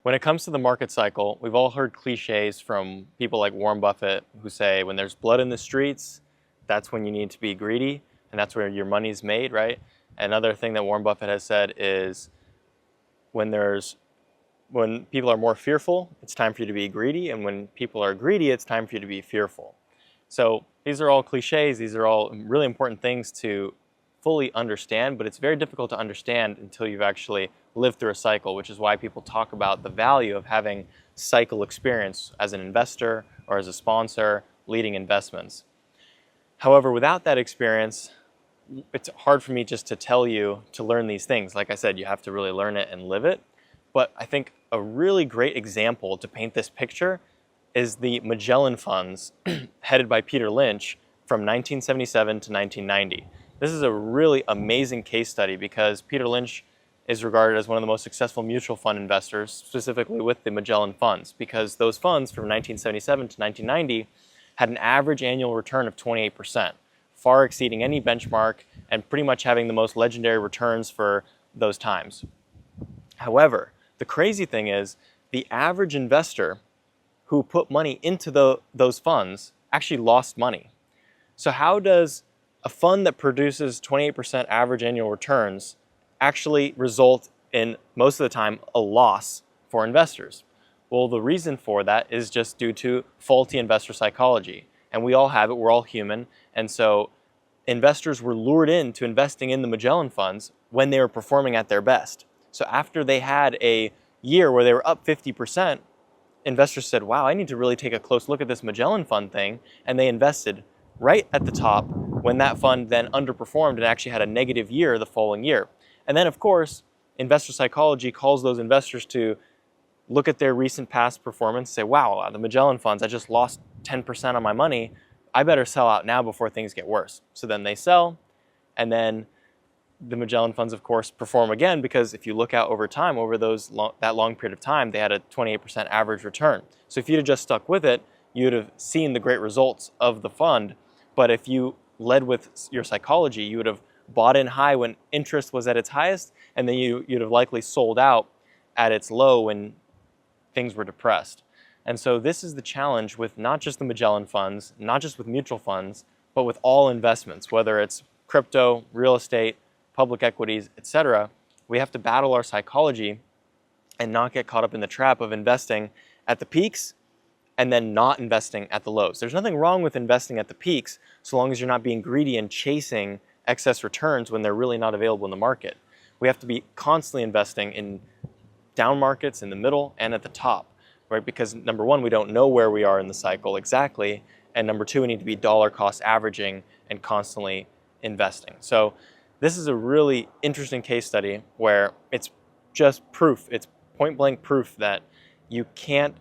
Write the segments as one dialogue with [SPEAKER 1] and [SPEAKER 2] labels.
[SPEAKER 1] When it comes to the market cycle, we've all heard cliches from people like Warren Buffett who say when there's blood in the streets, that's when you need to be greedy and that's where your money's made, right? Another thing that Warren Buffett has said is when people are more fearful, it's time for you to be greedy, and when people are greedy, it's time for you to be fearful. So these are all cliches, these are all really important things to fully understand, but it's very difficult to understand until you've actually lived through a cycle, which is why people talk about the value of having cycle experience as an investor or as a sponsor leading investments. However, without that experience, it's hard for me just to tell you to learn these things. Like I said, you have to really learn it and live it. But I think a really great example to paint this picture is the Magellan funds headed by Peter Lynch from 1977 to 1990. This is a really amazing case study because Peter Lynch is regarded as one of the most successful mutual fund investors, specifically with the Magellan funds, because those funds from 1977 to 1990 had an average annual return of 28%, far exceeding any benchmark and pretty much having the most legendary returns for those times. However, the crazy thing is the average investor who put money into those funds actually lost money. So how does a fund that produces 28% average annual returns actually result in, most of the time, a loss for investors? Well, the reason for that is just due to faulty investor psychology. And we all have it, we're all human. And so investors were lured into investing in the Magellan funds when they were performing at their best. So after they had a year where they were up 50%, investors said, wow, I need to really take a close look at this Magellan fund thing. And they invested right at the top when that fund then underperformed and actually had a negative year the following year. And then, of course, investor psychology calls those investors to look at their recent past performance, say, wow, the Magellan funds, I just lost 10% on my money. I better sell out now before things get worse. So then they sell, and then the Magellan funds, of course, perform again, because if you look out over time, over that long period of time, they had a 28% average return. So if you'd have just stuck with it, you'd have seen the great results of the fund. But if you led with your psychology, you would have bought in high when interest was at its highest, and then you'd have likely sold out at its low when things were depressed. And so this is the challenge with not just the Magellan funds, not just with mutual funds, but with all investments, whether it's crypto, real estate, public equities, etc. We have to battle our psychology and not get caught up in the trap of investing at the peaks and then not investing at the lows. There's nothing wrong with investing at the peaks so long as you're not being greedy and chasing excess returns when they're really not available in the market. We have to be constantly investing in down markets, in the middle, and at the top, right? Because number one, we don't know where we are in the cycle exactly, and number two, we need to be dollar cost averaging and constantly investing. So this is a really interesting case study where it's just proof, it's point blank proof that you can't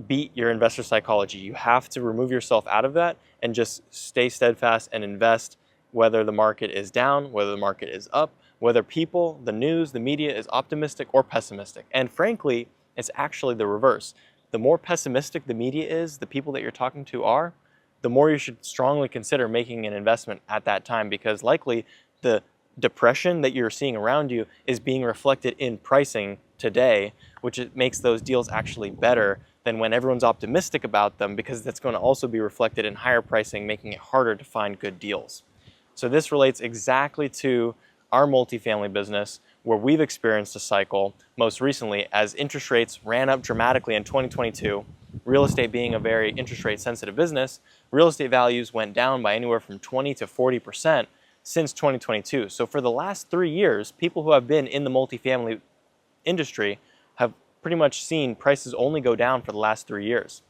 [SPEAKER 1] beat your investor psychology. You have to remove yourself out of that and just stay steadfast and invest, whether the market is down, whether the market is up, whether people, the news, the media is optimistic or pessimistic. And frankly, it's actually the reverse. The more pessimistic the media is, the people that you're talking to are, the more you should strongly consider making an investment at that time, because likely the depression that you're seeing around you is being reflected in pricing today, which makes those deals actually better than when everyone's optimistic about them, because that's going to also be reflected in higher pricing, making it harder to find good deals. So this relates exactly to our multifamily business, where we've experienced a cycle most recently as interest rates ran up dramatically in 2022. Real estate being a very interest rate sensitive business, real estate values went down by anywhere from 20 to 40% since 2022. So for the last 3 years, people who have been in the multifamily industry have pretty much seen prices only go down for the last 3 years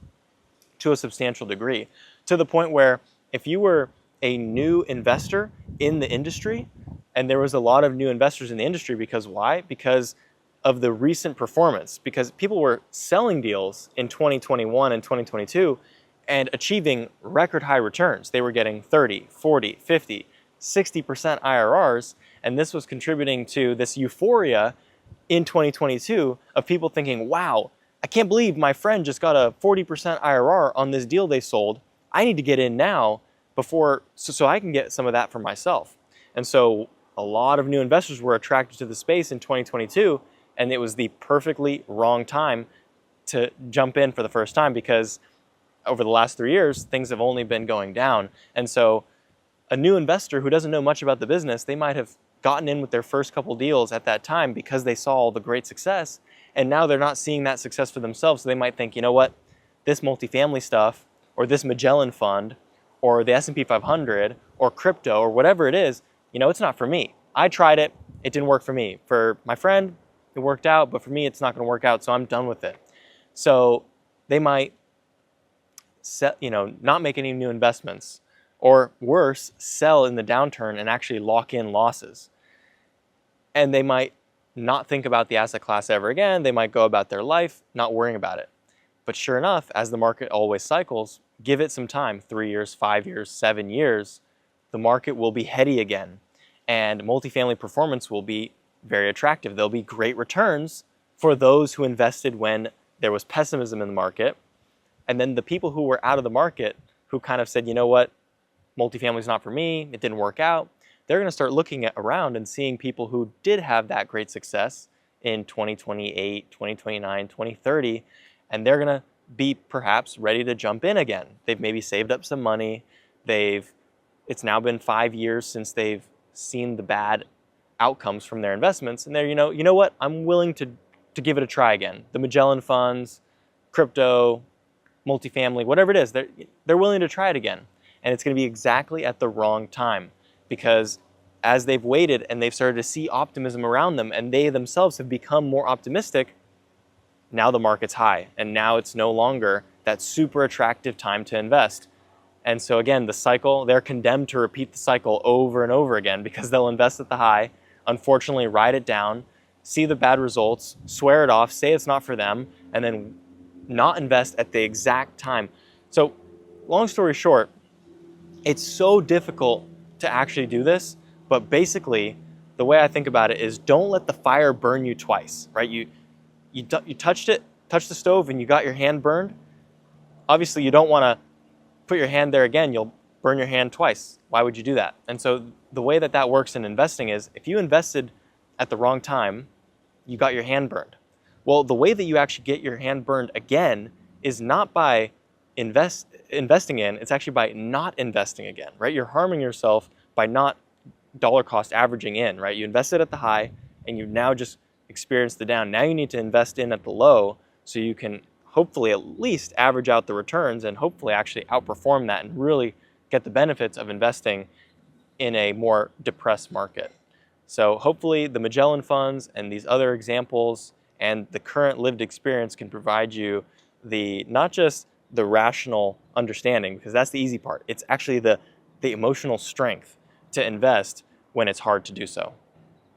[SPEAKER 1] to a substantial degree, to the point where if you were a new investor in the industry, and there was a lot of new investors in the industry, because why? Because of the recent performance, because people were selling deals in 2021 and 2022 and achieving record high returns. They were getting 30, 40, 50, 60% IRRs, and this was contributing to this euphoria in 2022 of people thinking, wow, I can't believe my friend just got a 40% IRR on this deal they sold. I need to get in now so I can get some of that for myself. And so a lot of new investors were attracted to the space in 2022, And it was the perfectly wrong time to jump in for the first time, because over the last 3 years, things have only been going down. And so a new investor who doesn't know much about the business, they might have gotten in with their first couple deals at that time because they saw all the great success. And now they're not seeing that success for themselves. So they might think, you know what, this multifamily stuff, or this Magellan fund, or the S&P 500, or crypto, or whatever it is, it's not for me. I tried it. It didn't work for me. For my friend, it worked out, but for me, it's not going to work out, so I'm done with it. So they might not make any new investments, or worse, sell in the downturn and actually lock in losses. And they might not think about the asset class ever again. They might go about their life not worrying about it. But sure enough, as the market always cycles, give it some time, 3 years, 5 years, 7 years, the market will be heady again. And multifamily performance will be very attractive. There'll be great returns for those who invested when there was pessimism in the market. And then the people who were out of the market, who kind of said, you know what, multifamily is not for me, it didn't work out, they're going to start looking around and seeing people who did have that great success in 2028, 2029, 2030, and they're going to be perhaps ready to jump in again. They've maybe saved up some money. It's now been 5 years since they've seen the bad outcomes from their investments, and they're, you know what, I'm willing to give it a try again. The Magellan funds, crypto, multifamily, whatever it is, they're willing to try it again. And it's going to be exactly at the wrong time, because as they've waited and they've started to see optimism around them, and they themselves have become more optimistic, now the market's high, and now it's no longer that super attractive time to invest. And so again, the cycle, they're condemned to repeat the cycle over and over again, because they'll invest at the high, unfortunately ride it down, see the bad results, swear it off, say it's not for them, and then not invest at the exact time. So long story short, it's so difficult to actually do this, but basically the way I think about it is, don't let the fire burn you twice, right? You touched the stove and you got your hand burned. Obviously you don't want to put your hand there again, you'll burn your hand twice. Why would you do that? And so the way that works in investing is, if you invested at the wrong time, you got your hand burned. Well, the way that you actually get your hand burned again is not by investing in, it's actually by not investing again, right? You're harming yourself by not dollar cost averaging in, right? You invested at the high and you now just experienced the down. Now you need to invest in at the low so you can hopefully at least average out the returns, and hopefully actually outperform that and really get the benefits of investing in a more depressed market. So hopefully the Magellan funds and these other examples and the current lived experience can provide you not just the rational understanding, because that's the easy part. It's actually the emotional strength to invest when it's hard to do so.